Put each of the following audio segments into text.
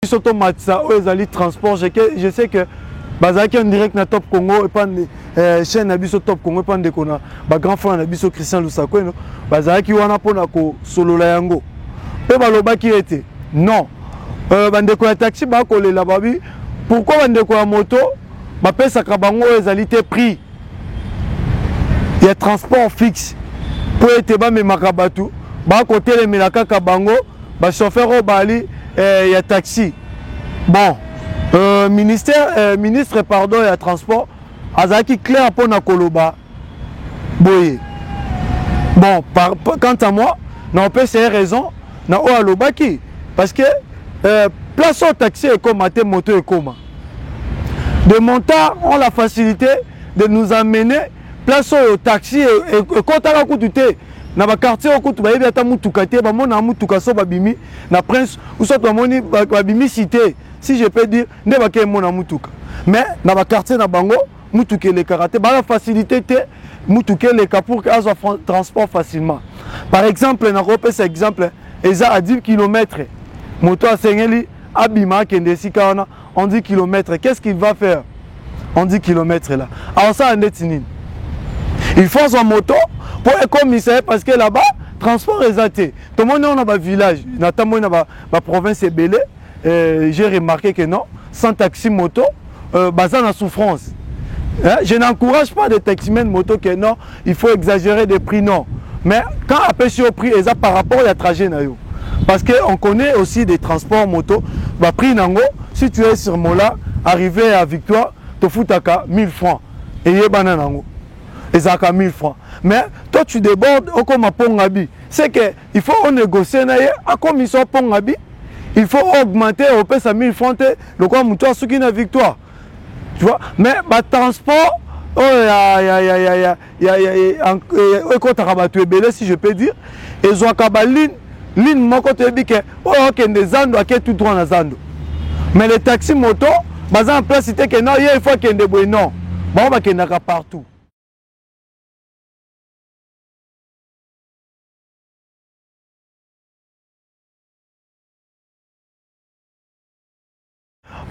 Surtout Matsa, aux transport, je sais que Bazaki en direct na Top Congo et pas chaîne Nabiso Top Congo et pas de kona ba grand frère Nabiso Christian Lusako no Bazaki wana pona ko solo la yango pe baloba qui était non bande ko taxi ba ko le la babi pourquoi bande ko moto ba pesa ka bango ezalité prix il y a transport fixe pour être ba me makabatu ba ko tele melaka ka bango ba chauffeur au bali il y a taxi bon ministre pardon et transport azaki clair pour na koloba boye bon quant à moi non peut c'est raison na o alobaki parce que place au taxi et comme maté moto et comme de montant ont la facilité de nous amener place au taxi et quand à la coûte na ba quartier au kutu ba yebi ata mutuka te ba mona mutuka so ba bimi na prince ou so to moni ba bimi cité si je peux dire ne ba ke mona mutuka mais na ba quartier na bango mutuka le karaté ba la facilité te mutuka le ka pour azo transport facilement par exemple na repère cet exemple eza à 10 km moto a sengeli abima kende sikana on 10 km qu'est-ce qu'il va faire on 10 km là alors ça ndetini il faut son moto pour être commissaire parce que là-bas, transport est athée. Tout le monde a un village, notamment dans la province Ebélé. J'ai remarqué que non, sans taxi moto, basé en souffrance. Je n'encourage pas des taximens moto que non, il faut exagérer des prix, non. Mais quand on sur le prix, c'est par rapport à trajet. Parce qu'on connaît aussi des transports moto. Bah, prix nango, si tu es sur Mola, arrivé à Victoire, tu fous 1000 francs. Et il y a bananango. Et ça a 1000 francs. Mais toi tu débordes au comme à Pongabi. C'est qu'il faut négocier à commission Pongabi. Il faut augmenter au peu ça 1000 francs le quoi mouton ce qui n'a victoire. Tu vois? Mais le transport, si je peux dire, ils ont ligne mon côté dit que des zando à tout droit dans zando. Mais les taxis moto, basé en place c'était que non, il faut qu'il y ait des bois non. Bon bah qu'il y en a partout.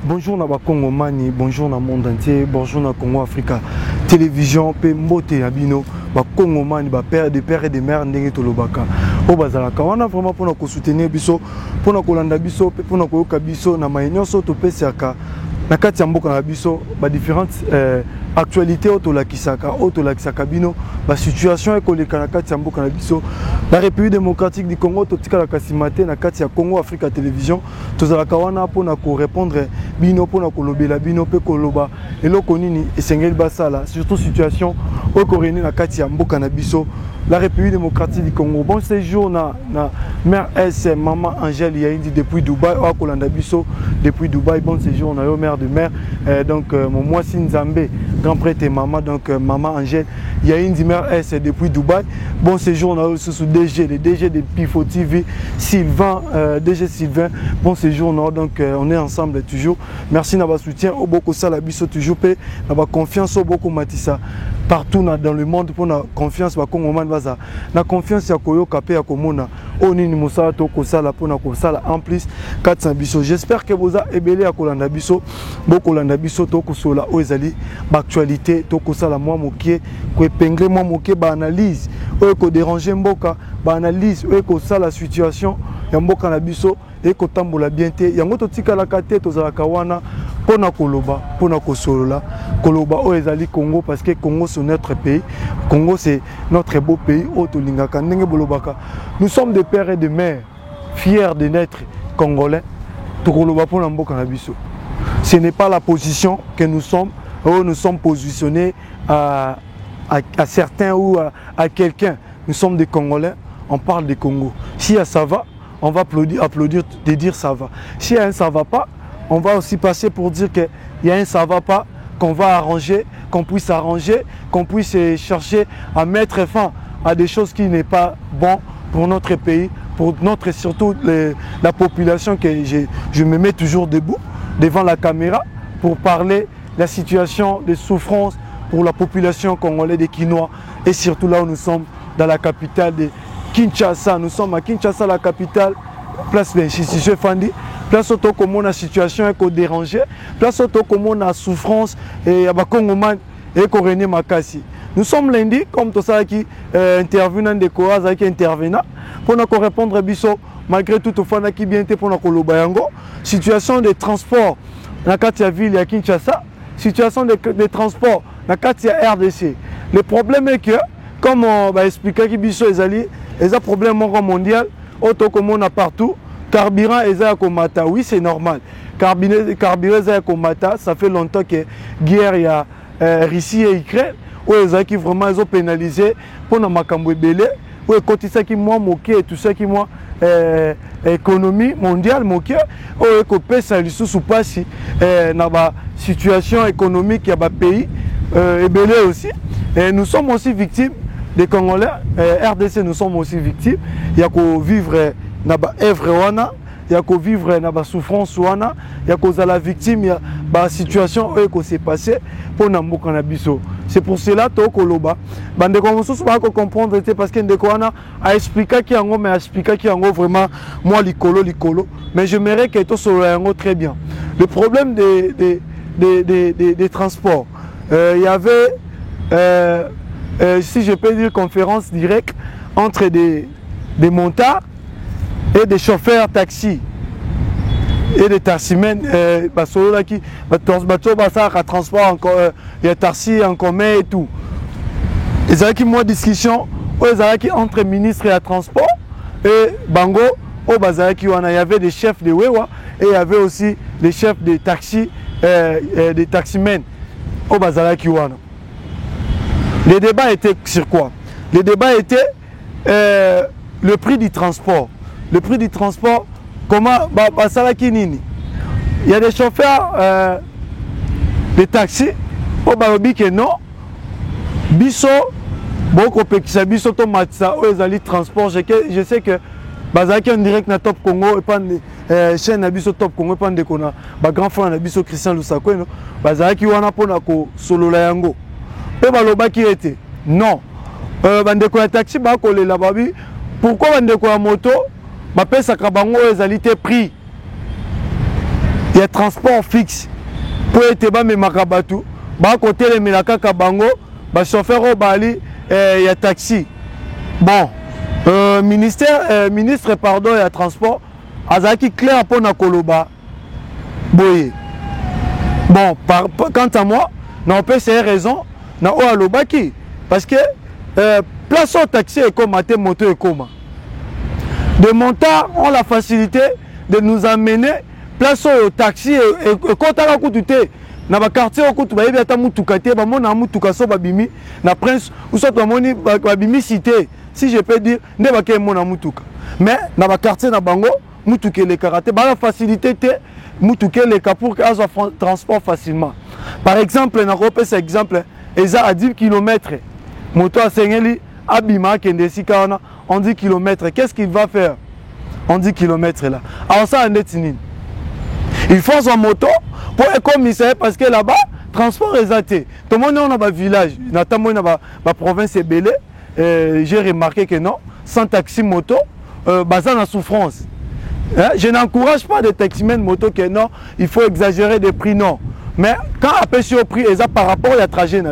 Bonjour na Congo Mani, bonjour na monde entier, bonjour na Congo Africa télévision pe mbote abino ba Congo Mani ba père de mère ndenge tolobaka o bazalaka wana vraiment pour na soutenir biso pour na kolanda biso pe pour na koyoka biso na mayenyoso to pesiaka na kati ya mboka na biso ba différentes actualité otolakisaka bino ba situation ekoleka na kati ya mboka na biso la République démocratique du Congo totika la kasimate na kati ya Congo Africa télévision tozalaka wana pona ko répondre bino pona kolobela bino pe koloba eloko nini esengeli basala surtout situation okoreni na kati ya mboka na biso la République démocratique du Congo. Bon séjour na mère S maman Angèle Yaindi depuis Dubaï o kolanda biso depuis Dubaï. Bon séjour na yo mère de mère donc mon moi Sinzambe grand prêtre et maman donc maman Angèle Yaindi mère S depuis Dubaï. Bon séjour na yo sous DG le DG de Pifo TV Sylvain DG Sylvain. Bon séjour na donc on est ensemble toujours. Merci na ba soutien au boko sala biso toujours pe na ba confiance au boko matissa partout dans le monde pour na confiance ba Congo man baza na confiance ya koyoka pe ya komona onini mosala to kosala pour na kosala en plus 400 biso. J'espère que vous a ebelé ya kolanda biso boko landa biso to kosola o ezali ba actualité to kosala moi mokie ko épingler moi mokie ba analyse o ko déranger mboka ba analyse o ko sala situation ya mboka na biso et ko tambola bien te yango to tikala ka te to zala kawana pona koloba pona kosolola koloba o ezali Congo parce que Congo c'est notre pays. Congo c'est notre beau pays otolingaka ndenge bolobaka. Nous sommes des pères et de mères fiers de naître congolais. To koloba pona mboka na biso. Ce n'est pas la position que nous sommes positionnés à certains ou à quelqu'un. Nous sommes des Congolais, on parle des Congo. Si ça va, on va applaudir de dire ça va. Si un ça va pas, on va aussi passer pour dire qu'il y a un ça va pas, qu'on va arranger, qu'on puisse arranger, qu'on puisse chercher à mettre fin à des choses qui n'est pas bon pour notre pays, pour notre surtout la population que je me mets toujours debout devant la caméra pour parler de la situation de souffrance pour la population congolaise des Kinois et surtout là où nous sommes dans la capitale de Kinshasa. Nous sommes à Kinshasa, la capitale, place de Chishiche Fandi. place auto comme on a situation et qu'on déranger, place auto comme on a souffrance et à Bakongoman et qu'on renie makasi. Nous sommes lundi, comme tout ça qui intervenant de Koaz qui intervenant pour nous répondre à Bisso malgré tout au fond qui bien été pour nous Kolobayango. Situation de transport dans la ville à Kinshasa, situation de transport dans la RDC. Le problème est que, comme on va expliquer que Bisso est allé, il y a un problème mondial, auto comme on a partout, carburant est à Komata. Oui, c'est normal. Carburant est à Komata, ça fait longtemps que guerre il y a Russie et Ukraine. Où ils qui vraiment ils ont pénalisé pour nos macamboué belé où ils continuent ça qui moi moqué et tout ça qui moi économie mondiale moqué où ils copient ça lui sous pas si dans la situation économique il y a des pays et belé aussi et nous sommes aussi victimes des Congolais RDC nous sommes aussi victimes il y a qu'au vivre dans la œuvre wana il y a qu'au vivre dans la souffrance wana il y a qu'aux à la victime il y a la situation où s'est passé pour nous cannabiso. C'est pour cela que Koloba, bande conventions pas comprendre parce que Ndekoana a expliqué qui en mais a expliqué qui en vraiment moi l'icolo, mais je m'aimerais que tout soit très bien. Le problème des transports, il y avait si je peux dire conférence directe entre des montards et des chauffeurs taxi. Et des taximens, parce que qui transport encore, il y a taxi en commun et tout. Ils avaient qui moi discussion, ils avaient qui entre ministres et transport et Bango, au Bazaki, il y avait des chefs de Wewa et il y avait aussi des chefs de taxi, des taximens au Bazaki. Les débats étaient sur quoi? Les débats étaient le prix du transport. Le prix du transport. Comment il y a des chauffeurs de taxi au Barobi que non biso beaucoup pekisa biso to matsa aux ali transport je sais que bazaki en direct na Top Congo et pas chaîne na biso Top Congo pas de kona ba grand frère na biso Christian Lusako no bazaki wana pona ko solo la yango pe balobaki était non bande ko taxi ba ko le la babi pourquoi bande ko moto ma pesa kabango ezalité prix il y a transport fixe pour être bas mais makabatu ba côté les milaka kabango ba chauffeur au bali il y a taxi bon ministre pardon il y a transport azaki clair pour na koloba boye bon quant à moi non peut c'est raison na o alobaki parce que place au taxi et comme maté moto et comme des montards ont la facilité de nous amener place au taxi et quand on a coûté dans le quartier au coûté il y a ta mutukate ba mona mutuka so babimi na prince ou soit moni babimi cité si je peux dire ne ba ke mona mutuka mais dans le quartier na bango mutuke les karaté ba la facilité te mutuke les ka pour qu'ils transport facilement par exemple na repère cet exemple eza à 10 km moto a sengeli abima kende sikana on 10 km, qu'est-ce qu'il va faire en 10 km là? Alors ça, il faut son moto pour être commissaire parce que là-bas, transport est athée. Tout le monde est dans un village, notamment dans la province est belée. J'ai remarqué que non, sans taxi moto, basé en souffrance. Je n'encourage pas des taximens moto que non, il faut exagérer des prix, non. Mais quand on appelle sur prix, c'est par rapport à trajet.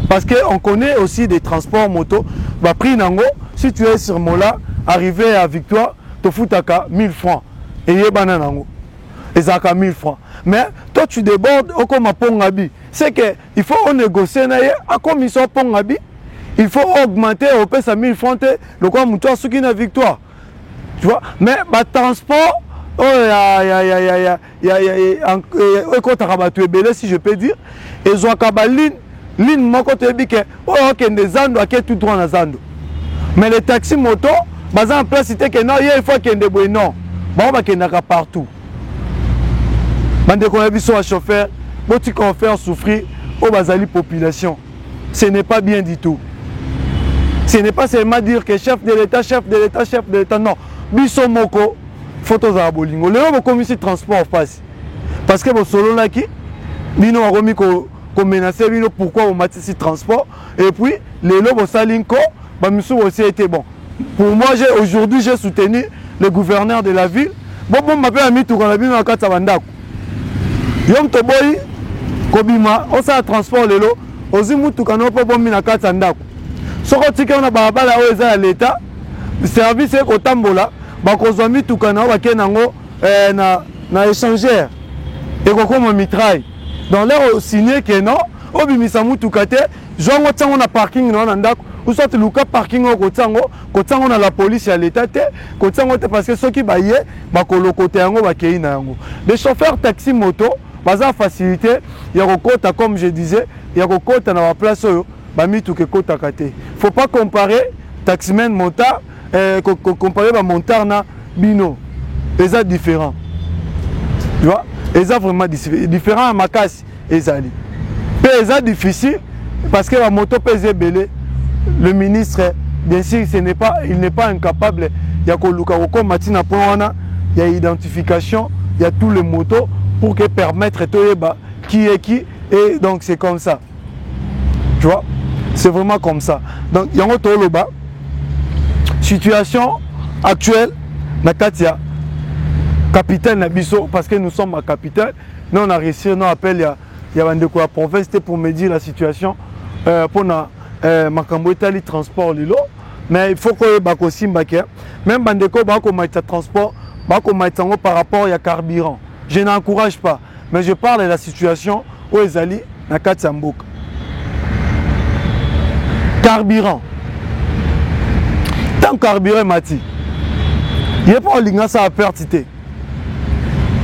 Parce qu'on connaît aussi des transports moto, bah, prix nango. Si tu es sur Mola, arrivé à Victoire, tu fous 1000 francs. Et il y a bananango. Et ça a 1000 francs. Mais toi, tu débordes au comme à Pongabi. C'est qu'il faut négocier à commission Pongabi. Il faut augmenter au peu ça 1000 francs. Le quoi, toi, ce qui est Victoire. Tu vois? Mais le transport, si je peux dire, ils ont une ligne, moi, quand tu dis que, oh, ok, des zando, ok, tout droit dans zando. Mais les taxis moto, en place, c'était que non, il faut qu'il y ait des non. Bon, il y a partout. Quand on a vu sur un chauffeur, quand on fait souffrir aux population. Ce n'est pas bien du tout. Ce n'est pas seulement dire que chef de l'État, non. Biso moko, photos à bolingo. Le haut commissaire de transport passe. Parce que solo là qui, bino a remis qu'on menaçait, bino pourquoi on m'a dit transport. Et puis, les lobes au salinko, bah, monsieur aussi était bon. Pour moi, aujourd'hui, j'ai soutenu le gouverneur de la ville, bon mapé à mituka na bino na kati ya bandako yom to boyi kobima osala transport lelo ozi mutuka no po bombi na kati ya ndako soko tike na balabala oyo eza ya leta service ekotambola bakozwa mituka na bakende nango na échangeur ekokoma mitraille dans l'air signé que non obimisa mutuka te jongo tiango na parking na ndako ou soit luka parking kotiango na la police ya l'état te kotiango te parce que soki baye bakolokote yango bakei na yango les chauffeurs taxi moto baza facilité ya kokota comme je disais ya kokota na ba place oyo ba mituka ekotaka te faut pas comparer taximan motard comparer ba montard na bino eza différent tu vois eza vraiment différent à makasi ezali pe eza difficile parce que la moto pèse belé le ministre bien sûr il n'est pas incapable il y a koluka ko matina pona il y a identification il y a tous les motos pour que permettre toyeba qui est qui et donc c'est comme ça tu vois c'est vraiment comme ça donc yango toloba situation actuelle na katia capitaine Nabiso parce que nous sommes à capitale nous on a réussi on appelle il y a de quoi province pour me dire la situation pour na makambo etali transport lilo mais il faut que bako simbake même bandeko bako maïta transport bako maïta par rapport à carburant je n'encourage pas mais je parle de la situation où ezali na kati ya mboka carburant tant carburant mati il est pas olinga ça a pertité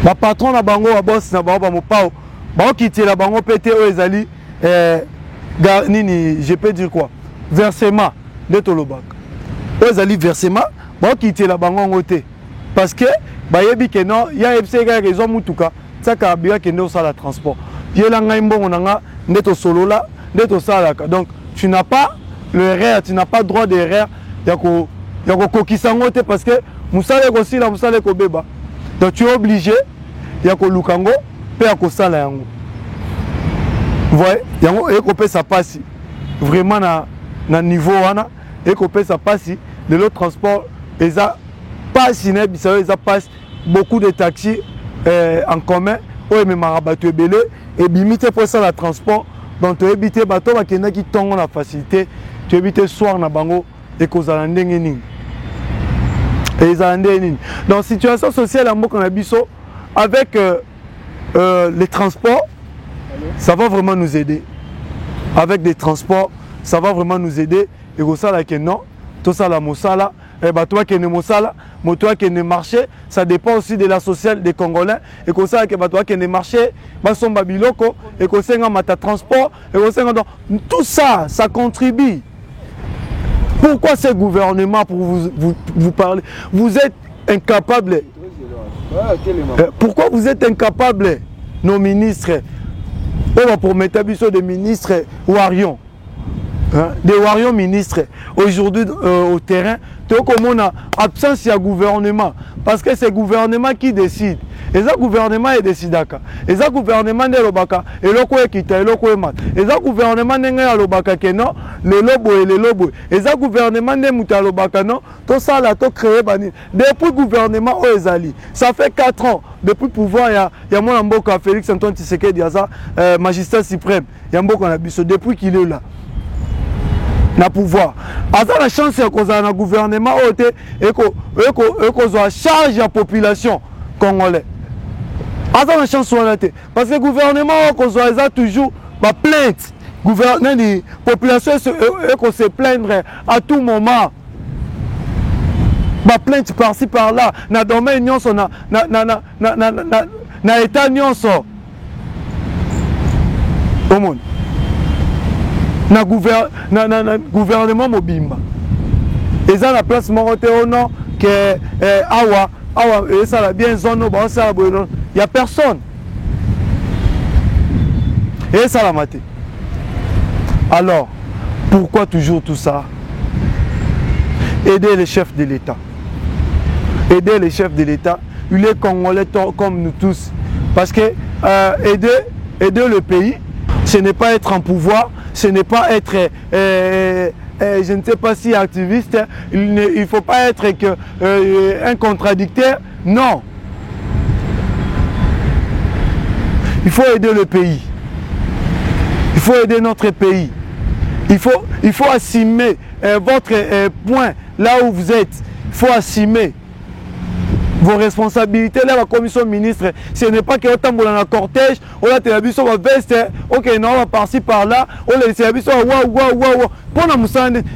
ba patron na bango ba boss na bango ba mopao ba quitter la bango pété où ezali nini je peux dire quoi versement de tolobak où ezali versement ba quitter la bango ngoté parce que ba yebi que non il y a FC ga raison mutuka ça carburant que nous ça la transport yela ngai mbongo nanga ndeto solola ndeto salaka donc tu n'as pas l'erreur tu n'as pas droit d'erreur yako kokisa ngoté parce que musale ko sila musale ko beba donc tu es obligé yako lukango pe yako sala yango vous voyez yango eko pe ça passe vraiment na niveau wana eko pe ça passe de l'autre transport eza passe ne bisayo eza passe beaucoup de taxis en commun o me marabatu ebele et bimite pour ça la transport donc tu éviter bato bakenda ki tongo na facilité tu éviter soir na bango et kozala ndenge nini et ezala ndenge nini donc situation sociale en mboka na biso avec les transports ça va vraiment nous aider avec des transports ça va vraiment nous aider et kosala ke non tout ça la mosala et bato qui ne mosala moto qui ne marché ça dépend aussi de la sociale des Congolais et comme ça que bato qui ne marché basomba biloko et ko senga mata transport et ko senga donc tout ça ça contribue. Pourquoi ce gouvernement pour vous parler vous êtes incapable pourquoi vous êtes incapable nos ministres on va promettre des ministres Warion des Warion ministres aujourd'hui au terrain comme on a absence de gouvernement parce que c'est le gouvernement qui décide et ça gouvernement est décidé et ça gouvernement de l'obaka et le quoi qui et le quoi mat et ça gouvernement n'est l'obaka que non le lobo et le lobo et ça gouvernement de muta l'obaka non tout ça là tout créé bani depuis gouvernement au Ezali ça fait 4 ans depuis pouvoir il y a mon mboka Félix Antoine Tshisekedi ça magistrat suprême il y a mboka na biso depuis qu'il est là na pouvoir asa la chance ya kozala na gouvernement ote eko charge ya population congolais asa la chance wana te parce que gouvernement kozwa eza toujours ba plainte gouvernement ni population eko se plaindre à tout moment ba plainte par-ci par-là na domaine nyonso na état nyonso au monde na gouvernement mobimba et ça la place morote au nom que awa et ça la bien zone ba ça il y a personne et ça la maté alors pourquoi toujours tout ça aider les chefs de l'État aider les chefs de l'État les Congolais comme nous tous parce que aider le pays ce n'est pas être en pouvoir ce n'est pas être, je ne sais pas si activiste, il ne faut pas être un contradicteur, non. Il faut aider le pays. Il faut aider notre pays. Il faut assumer votre point là où vous êtes. Il faut assumer vos responsabilités. Là, la commission ministre, ce n'est pas que vous êtes dans le cortège, on a la biso, on veste, ok, non, on va par-ci par-là, on a la biso, waouh.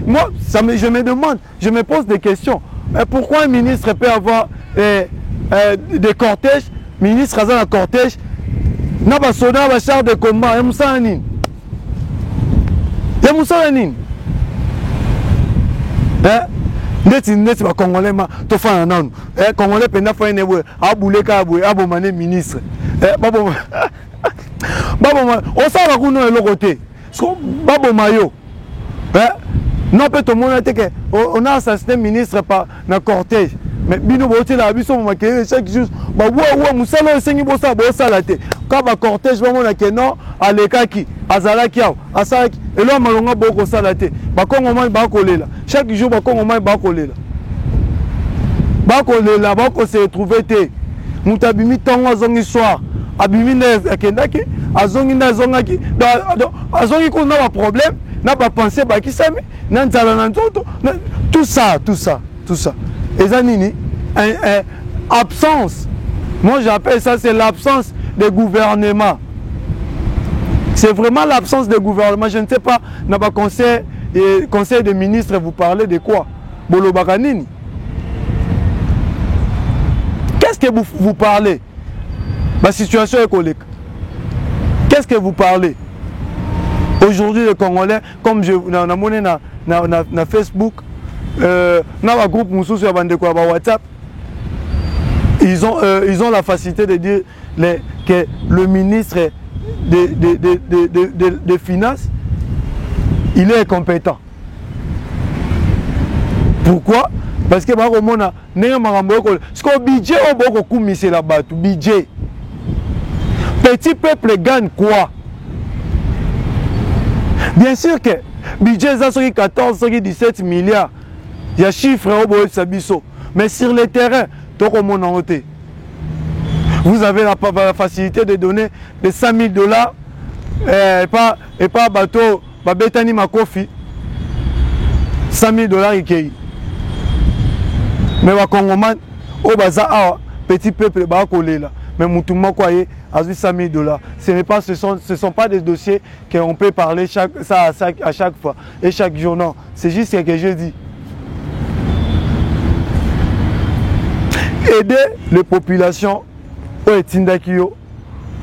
Moi, je me demande, je me pose des questions. Pourquoi un ministre peut avoir des cortèges, ministre a un cortège, n'a pas sonné un char de combat, il y a Moussa Nine. Neti ba congolais ma to fa nanu congolais penda fa ene we abule ka abwe abomane ministre babo on sa ba kuno eloko te so babo mayo non peut tout le monde que on a assassiné ministre par na cortège mais bino bote la biso mo makere chaque jour ba wa musala sengi bosa la te ka ba cortège ba mona ke non alekaki azalaki aw asalaki elo malonga boko sala te ba kongo mai ba kolela chaque jour ba kongo mai ba kolela ba ko se trouver te mutabimi tongo zongi soir abimi na kendaki azongi na zongaki azongi ko na ba problème na ba penser ba kisami na nzala na nzoto tout ça et ça nini absence, moi j'appelle ça c'est l'absence de gouvernement. C'est vraiment l'absence de gouvernement. Je ne sais pas, dans le conseil des ministres, vous parlez de quoi? Bolo Bakanini. Qu'est-ce que vous parlez? La situation est collègue. Qu'est-ce que vous parlez? Aujourd'hui, les Congolais, comme je n'ai monnaie na Facebook, dans le groupe Moussou sur WhatsApp, ils ont la facilité de dire que le ministre des Finances, il est incompétent. Pourquoi? Parce que le budget est là-bas. Budget. Petit peuple gagne quoi? Bien sûr que le budget est 14, 17 milliards. Il y a chiffres mais sur le terrain, vous avez la facilité de donner des 100 000 dollars et pas bateau, Betani Makofi, 100 000 dollars et mais les Congolais, au bazar, petit peuple, mais Moutouma Kwaye a 100 000 dollars. Ce sont pas des dossiers qu'on peut parler à chaque fois et chaque jour. Non, c'est juste ce que je dis. Aider les populations au Tindakio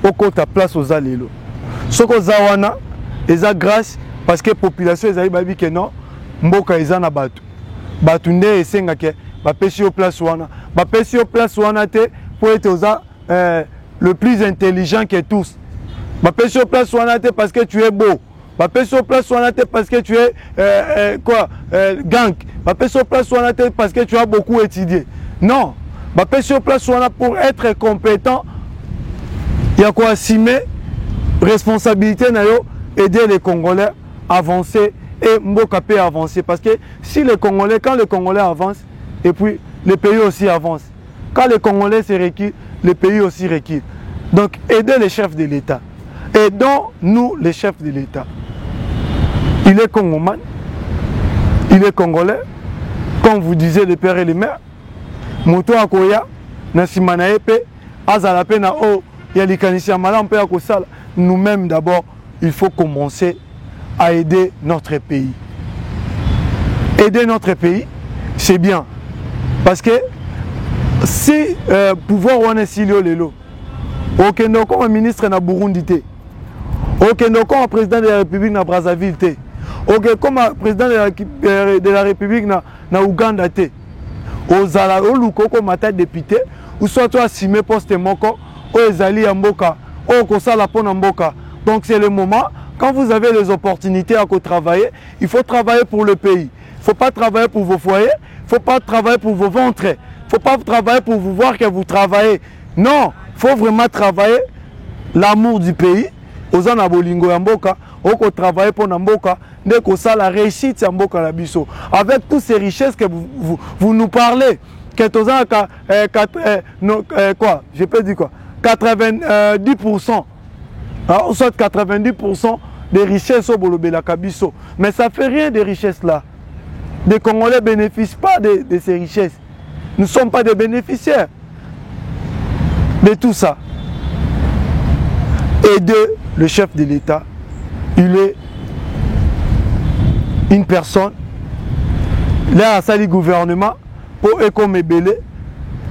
au compte à place aux allélos. Ce que Zawana est grâce parce que la population est babi que non, mboka ezana batu. Batunde esenga ke ba pesi au place wana. Ba pesi au place wana te pour être le plus intelligent que tous. Ba pesi au place wana te parce que tu es beau. Ba pesi au place wana te parce que tu es gang. Ba pesi au place wana te parce que tu as beaucoup étudié. Non. Je suis place pour être compétent. Il y a quoi assumer responsabilité aider les Congolais à avancer et Mbokapé à avancer. Parce que si les Congolais, quand les Congolais avancent, et puis le pays aussi avance. Quand les Congolais se reculent, le pays aussi recule. Donc aider les chefs de l'État. Aidons-nous les chefs de l'État. Il est Congoman, il est Congolais, comme vous disiez les pères et les mères. Moto akoya na simana epe azala pe na o ya likanisi malam pe akosala. Nous-mêmes d'abord, il faut commencer à aider notre pays. Aider notre pays, c'est bien parce que si pouvoir on est silio lelo. OK, donc comme ministre na Burundi té. OK, donc comme président de la République na Brazzaville té. OK, comme président de la République na Ouganda té. Ozala olukoko mata député ou soit toi assumé poste moko o ezali ya mboka o kosala pona mboka. Donc c'est le moment quand vous avez les opportunités à travailler, il faut travailler pour le pays. Il faut pas travailler pour vos foyers, il faut pas travailler pour vos ventres. Il faut pas travailler pour vous voir que vous travaillez. Non, il faut vraiment travailler l'amour du pays. Ozana bolingo ya mboka, oko travailler pour mboka. La réussite c'est mboka la biso avec toutes ces richesses que vous nous parlez que quoi je peux dire quoi 90% Alors, soit 90% des richesses au Bolobela Kabiso. Mais ça ne fait rien des richesses là. Les Congolais ne bénéficient pas de ces richesses. Nous ne sommes pas des bénéficiaires de tout ça. Et le chef de l'État, il est une personne, là, à le gouvernement, pour écomer belé,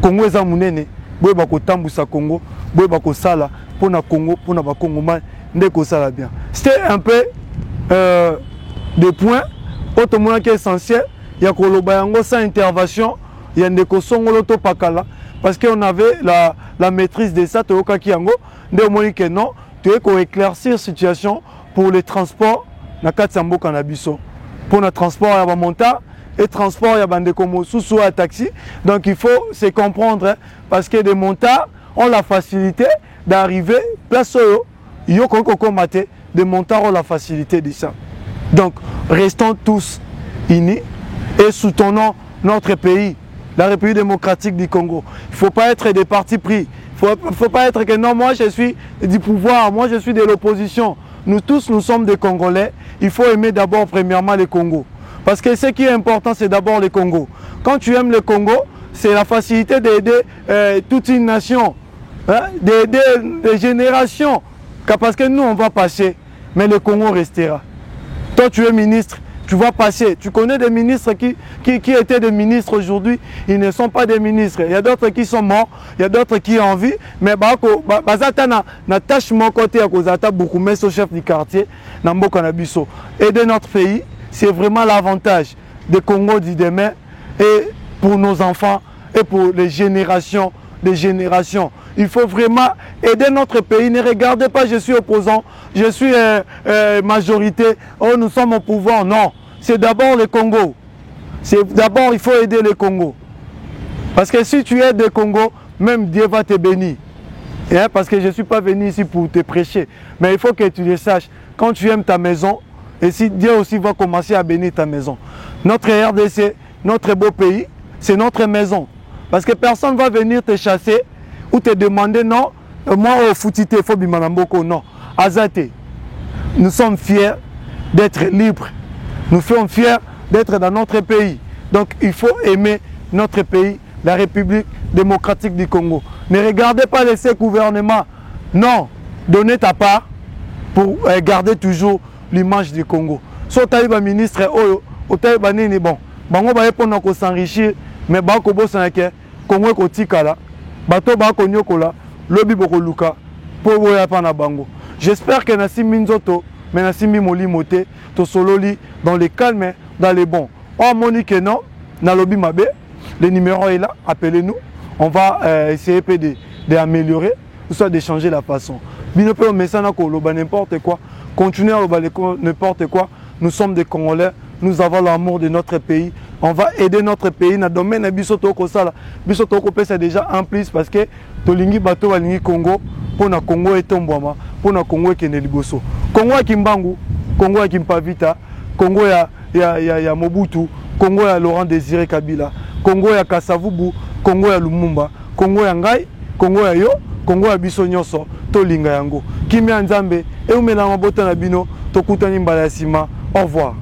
Congo est amounene, pour bako tambusa Congo, pour bako sala, pour na Congo, pour na Congo man, ndeko sala bien. C'était un peu des points, autre monde qui est essentiel, il y a Kolobayango sans intervention, il y a ndeko songolo to pakala, parce qu'on avait la maîtrise de ça, Toyoka Kiango, de moins que non, tu es qu'on éclaircir la situation pour les transports, na Katsambo Kanabiso. Pour le transport, il y a monta et transport, il y a des comme sous à taxi. Donc il faut se comprendre, hein, parce que des montards ont la facilité d'arriver place où il y a des montards ont la facilité de ça. Donc restons tous unis et soutenons notre pays, la République démocratique du Congo. Il ne faut pas être des partis pris. Il ne faut pas être que non, moi je suis du pouvoir, moi je suis de l'opposition. Nous tous, nous sommes des Congolais. Il faut aimer d'abord, premièrement, le Congo. Parce que ce qui est important, c'est d'abord le Congo. Quand tu aimes le Congo, c'est la facilité d'aider toute une nation, hein, d'aider des générations. Parce que nous, on va passer, mais le Congo restera. Toi, tu es ministre, tu vas passer. Tu connais des ministres qui étaient des ministres aujourd'hui, ils ne sont pas des ministres. Il y a d'autres qui sont morts, il y a d'autres qui ont envie, mais na tâche mon côté à cause de beaucoup mais au chef du quartier, Nambo Kanabiso. Aider notre pays, c'est vraiment l'avantage des Congo du demain et pour nos enfants et pour les générations des générations. Il faut vraiment aider notre pays. Ne regardez pas, je suis opposant, je suis majorité, oh nous sommes au pouvoir. Non, c'est d'abord le Congo. D'abord, il faut aider le Congo. Parce que si tu aides le Congo, même Dieu va te bénir. Et, parce que je ne suis pas venu ici pour te prêcher. Mais il faut que tu le saches. Quand tu aimes ta maison, et si Dieu aussi va commencer à bénir ta maison. Notre RDC, notre beau pays, c'est notre maison. Parce que personne ne va venir te chasser ou te demander non, moi au foutité, il faut bimanamboko, non. Azate, nous sommes fiers d'être libres. Nous sommes fiers d'être dans notre pays. Donc il faut aimer notre pays, la République démocratique du Congo. Ne regardez pas laisser le gouvernement. Non, donnez ta part pour garder toujours l'image du Congo. Si tu es ministre, tu es bon. Bango ba répondre ko s'enrichir, mais ba ko bosa ke Congo ko tikala. Bato ba ko nyokola, lobi boko luka po boya pa na bango. J'espère que nasi minzoto, mais nasi mimoli moté, to sololi dans les calmes, dans les bons. Oh monique non, na lobi mabe, le numéro est là, appelez-nous. On va essayer d'améliorer, ou soit de changer la façon. Bino pe mesana ko loba n'importe quoi, continuez à loba n'importe quoi. Nous sommes des Congolais. Nous avons l'amour de notre pays. On va aider notre pays. Dans le domaine de Bissotoko, c'est déjà en plus parce que Tolingi Bato Walingi Congo, pour le Congo et Tombouama, pour le Congo et Keneliboso. Congo et Kimbangu, Congo et Kimpavita, Congo et Mobutu, Congo et Laurent Désiré Kabila, Congo et Kasavubu, Congo et Lumumba, Congo et Ngai, Congo et Yo, Congo et Bissonyoso, Tolinga Yango. Kimi Nzambe, et Oumela Mabota Nabino, Tokutani Mbalasima. Au revoir.